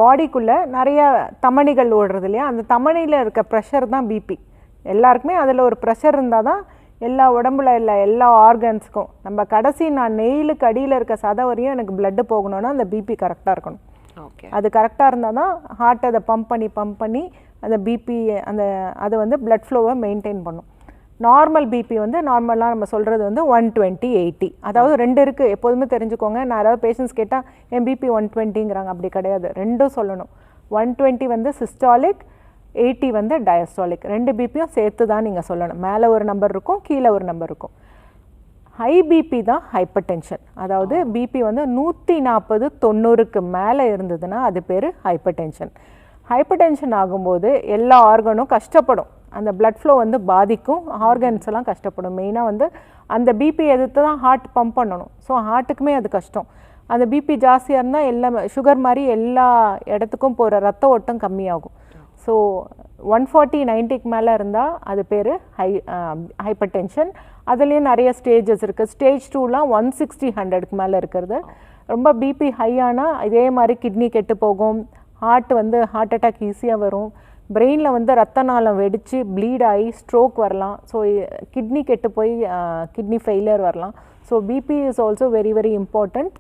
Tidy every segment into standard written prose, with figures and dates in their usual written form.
பாடிக்குள்ளே நிறைய தமனிகள் ஓடுறது இல்லையா, அந்த தமனியில் இருக்க ப்ரெஷர் தான் பிபி. எல்லாருக்குமே அதில் ஒரு ப்ரெஷர் இருந்தால் தான் எல்லா உடம்புல இல்லை எல்லா ஆர்கன்ஸுக்கும், நம்ம கடைசி நான் நெயிலுக்கு அடியில் இருக்க சதை வரையும் எனக்கு பிளட்டு போகணுன்னா அந்த பிபி கரெக்டாக இருக்கணும். ஓகே, அது கரெக்டாக இருந்தால் தான் ஹார்ட் அதை பம்ப் பண்ணி அந்த பிபி அதை வந்து பிளட் ஃப்ளோவை மெயின்டைன் பண்ணும். நார்மல் பிபி வந்து நார்மலாக நம்ம சொல்கிறது வந்து 120/80. அதாவது ரெண்டு இருக்குது, எப்போதுமே தெரிஞ்சுக்கோங்க. நான் யாராவது பேஷண்ட்ஸ் கேட்டால் என் பிபி 120ங்கிறாங்க, அப்படி கிடையாது, ரெண்டும் சொல்லணும். 120 வந்து சிஸ்டாலிக், 80 வந்து டயஸ்டாலிக். ரெண்டு பிபியும் சேர்த்து தான் நீங்கள் சொல்லணும். மேலே ஒரு நம்பர் இருக்கும், கீழே ஒரு நம்பர் இருக்கும். ஹை பிபி தான் ஹைப்பர் டென்ஷன். அதாவது பிபி வந்து 140/90க்கு மேலே இருந்ததுன்னா அது பேர் ஹைப்பர் டென்ஷன். ஹைப்பர் டென்ஷன் ஆகும்போது எல்லா ஆர்கனும் கஷ்டப்படும், அந்த பிளட் ஃப்ளோ வந்து பாதிக்கும், ஆர்கன்ஸ் எல்லாம் கஷ்டப்படும். மெயினாக வந்து அந்த பிபி எதிர்த்து தான் ஹார்ட் பம்ப் பண்ணணும். ஸோ ஹார்ட்டுக்குமே அது கஷ்டம். அந்த பிபி ஜாஸ்தியாக இருந்தால் எல்லாமே சுகர் மாதிரி எல்லா இடத்துக்கும் போகிற ரத்த ஓட்டம் கம்மியாகும். ஸோ 140/90க்கு மேலே இருந்தால் அது பேர் ஹைப்பர் டென்ஷன். அதுலேயும் நிறைய ஸ்டேஜஸ் இருக்குது. ஸ்டேஜ் 2லாம் 160/100க்கு மேலே இருக்கிறது. ரொம்ப பிபி ஹையானால் இதே மாதிரி கிட்னி கெட்டு போகும், ஹார்ட் அட்டாக் ஈஸியாக வரும், பிரெயினில் வந்து ரத்த நாளம் வெடித்து ப்ளீட் ஆகி ஸ்ட்ரோக் வரலாம். ஸோ கிட்னி கெட்டு போய் கிட்னி ஃபெயிலியர் வரலாம். So BP is also very very important.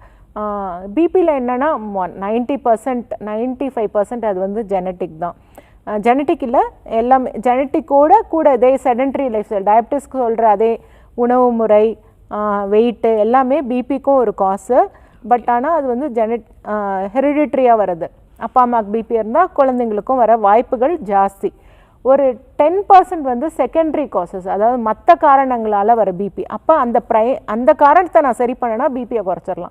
பிபியில் என்னென்னா 90% 95% அது வந்து ஜெனட்டிக் தான். ஜெனட்டிக் இல்லை, எல்லாமே ஜெனட்டிக்கோட இதே செடன்ட்ரி லைஃப் ஸ்டைல், டயபிட்டிஸ்க்கு சொல்கிற அதே உணவு முறை, வெயிட்டு எல்லாமே பிபிக்கும் ஒரு காசு. பட் ஆனால் அது வந்து ஹெரிடிட்ரியாக வருது. அப்பா அம்மாவுக்கு பிபி இருந்தால் குழந்தைங்களுக்கும் வர வாய்ப்புகள் ஜாஸ்தி. ஒரு 10% வந்து செகண்டரி காசஸ், அதாவது மற்ற காரணங்களால் வர பிபி. அப்போ அந்த காரணத்தை நான் சரி பண்ணேன்னா பிபியை குறைச்சிடலாம்.